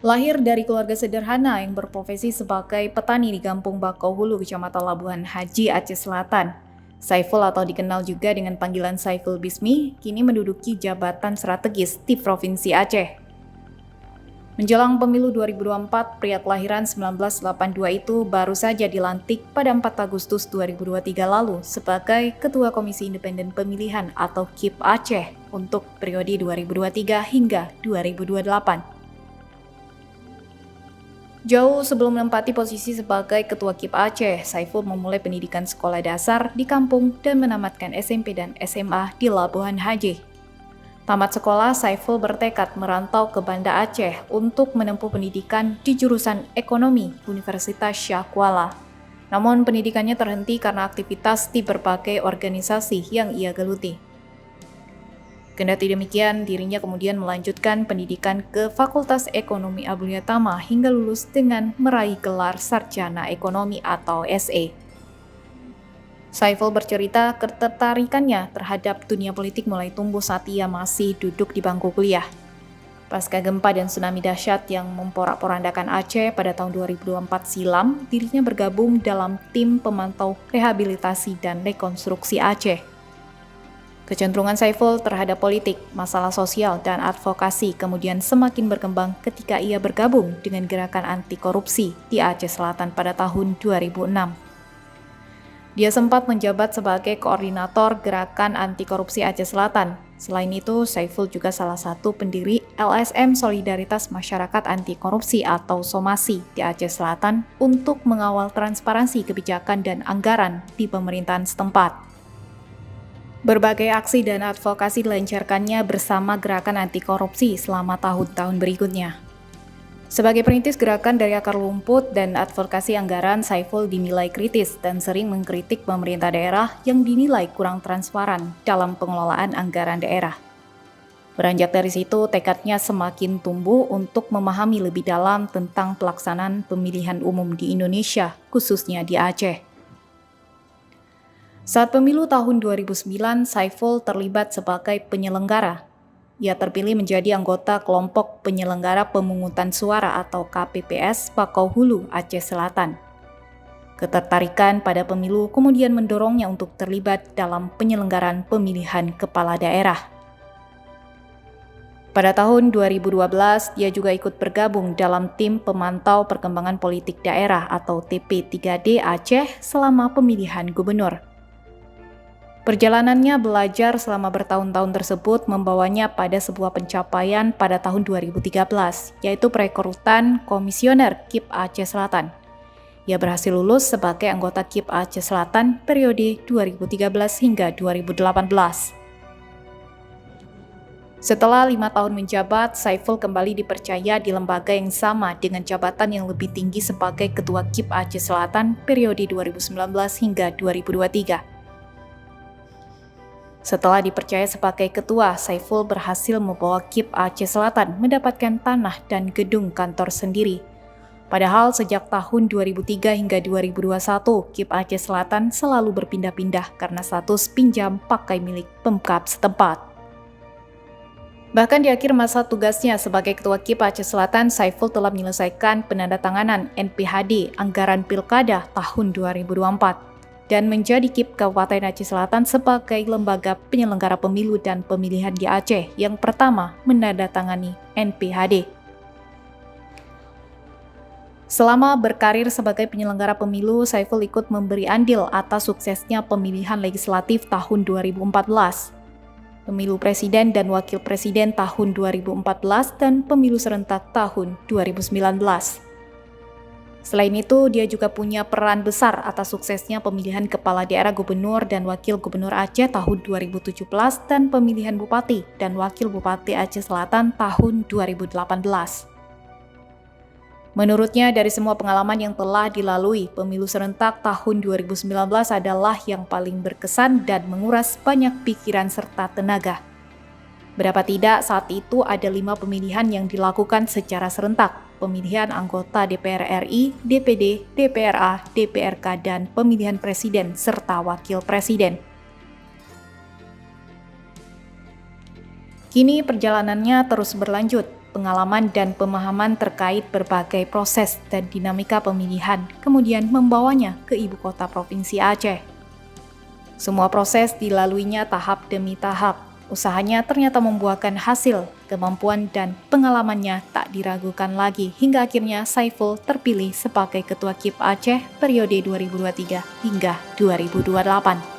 Lahir dari keluarga sederhana yang berprofesi sebagai petani di Kampung Bakau Hulu, Kecamatan Labuhan Haji, Aceh Selatan, Saiful atau dikenal juga dengan panggilan Saiful Bismi, kini menduduki jabatan strategis di Provinsi Aceh. Menjelang pemilu 2024, pria kelahiran 1982 itu baru saja dilantik pada 4 Agustus 2023 lalu sebagai Ketua Komisi Independen Pemilihan atau KIP Aceh untuk periode 2023 hingga 2028. Jauh sebelum menempati posisi sebagai Ketua KIP Aceh, Saiful memulai pendidikan sekolah dasar di kampung dan menamatkan SMP dan SMA di Labuhan Haji. Tamat sekolah, Saiful bertekad merantau ke Banda Aceh untuk menempuh pendidikan di jurusan Ekonomi Universitas Syah Kuala. Namun pendidikannya terhenti karena aktivitas di berbagai organisasi yang ia geluti. Kendati demikian, dirinya kemudian melanjutkan pendidikan ke Fakultas Ekonomi Abdul Tama hingga lulus dengan meraih gelar Sarjana Ekonomi atau SE. Saiful bercerita ketertarikannya terhadap dunia politik mulai tumbuh saat ia masih duduk di bangku kuliah. Pasca gempa dan tsunami dahsyat yang memporak-porandakan Aceh pada tahun 2024 silam, dirinya bergabung dalam tim pemantau rehabilitasi dan rekonstruksi Aceh. Kecenderungan Saiful terhadap politik, masalah sosial, dan advokasi kemudian semakin berkembang ketika ia bergabung dengan gerakan anti korupsi di Aceh Selatan pada tahun 2006. Dia sempat menjabat sebagai koordinator gerakan anti korupsi Aceh Selatan. Selain itu, Saiful juga salah satu pendiri LSM Solidaritas Masyarakat Anti Korupsi atau Somasi di Aceh Selatan untuk mengawal transparansi kebijakan dan anggaran di pemerintahan setempat. Berbagai aksi dan advokasi dilancarkannya bersama gerakan anti korupsi selama tahun-tahun berikutnya. Sebagai perintis gerakan dari akar rumput dan advokasi anggaran, Saiful dinilai kritis dan sering mengkritik pemerintah daerah yang dinilai kurang transparan dalam pengelolaan anggaran daerah. Beranjak dari situ, tekadnya semakin tumbuh untuk memahami lebih dalam tentang pelaksanaan pemilihan umum di Indonesia, khususnya di Aceh. Saat pemilu tahun 2009, Saiful terlibat sebagai penyelenggara. Ia terpilih menjadi anggota kelompok penyelenggara pemungutan suara atau KPPS Bakau Hulu, Aceh Selatan. Ketertarikan pada pemilu kemudian mendorongnya untuk terlibat dalam penyelenggaraan pemilihan kepala daerah. Pada tahun 2012, dia juga ikut bergabung dalam tim pemantau perkembangan politik daerah atau TP3D Aceh selama pemilihan gubernur. Perjalanannya belajar selama bertahun-tahun tersebut membawanya pada sebuah pencapaian pada tahun 2013, yaitu perekrutan komisioner KIP Aceh Selatan. Ia berhasil lulus sebagai anggota KIP Aceh Selatan periode 2013 hingga 2018. Setelah 5 tahun menjabat, Saiful kembali dipercaya di lembaga yang sama dengan jabatan yang lebih tinggi sebagai Ketua KIP Aceh Selatan periode 2019 hingga 2023. Setelah dipercaya sebagai ketua, Saiful berhasil membawa KIP Aceh Selatan mendapatkan tanah dan gedung kantor sendiri. Padahal sejak tahun 2003 hingga 2021, KIP Aceh Selatan selalu berpindah-pindah karena status pinjam pakai milik Pemkab setempat. Bahkan di akhir masa tugasnya sebagai Ketua KIP Aceh Selatan, Saiful telah menyelesaikan penandatanganan NPHD Anggaran Pilkada tahun 2024. Dan menjadi KIP Kabupaten Aceh Selatan sebagai lembaga penyelenggara pemilu dan pemilihan di Aceh yang pertama menandatangani NPHD. Selama berkarir sebagai penyelenggara pemilu, Saiful ikut memberi andil atas suksesnya pemilihan legislatif tahun 2014, pemilu presiden dan wakil presiden tahun 2014, dan pemilu serentak tahun 2019. Selain itu, dia juga punya peran besar atas suksesnya pemilihan kepala daerah gubernur dan wakil gubernur Aceh tahun 2017 dan pemilihan bupati dan wakil bupati Aceh Selatan tahun 2018. Menurutnya, dari semua pengalaman yang telah dilalui, pemilu serentak tahun 2019 adalah yang paling berkesan dan menguras banyak pikiran serta tenaga. Berapa tidak, saat itu ada 5 pemilihan yang dilakukan secara serentak. Pemilihan anggota DPR RI, DPD, DPRA, DPRK, dan pemilihan presiden serta wakil presiden. Kini perjalanannya terus berlanjut. Pengalaman dan pemahaman terkait berbagai proses dan dinamika pemilihan kemudian membawanya ke ibu kota Provinsi Aceh. Semua proses dilaluinya tahap demi tahap. Usahanya ternyata membuahkan hasil, kemampuan dan pengalamannya tak diragukan lagi hingga akhirnya Saiful terpilih sebagai Ketua KIP Aceh periode 2023 hingga 2028.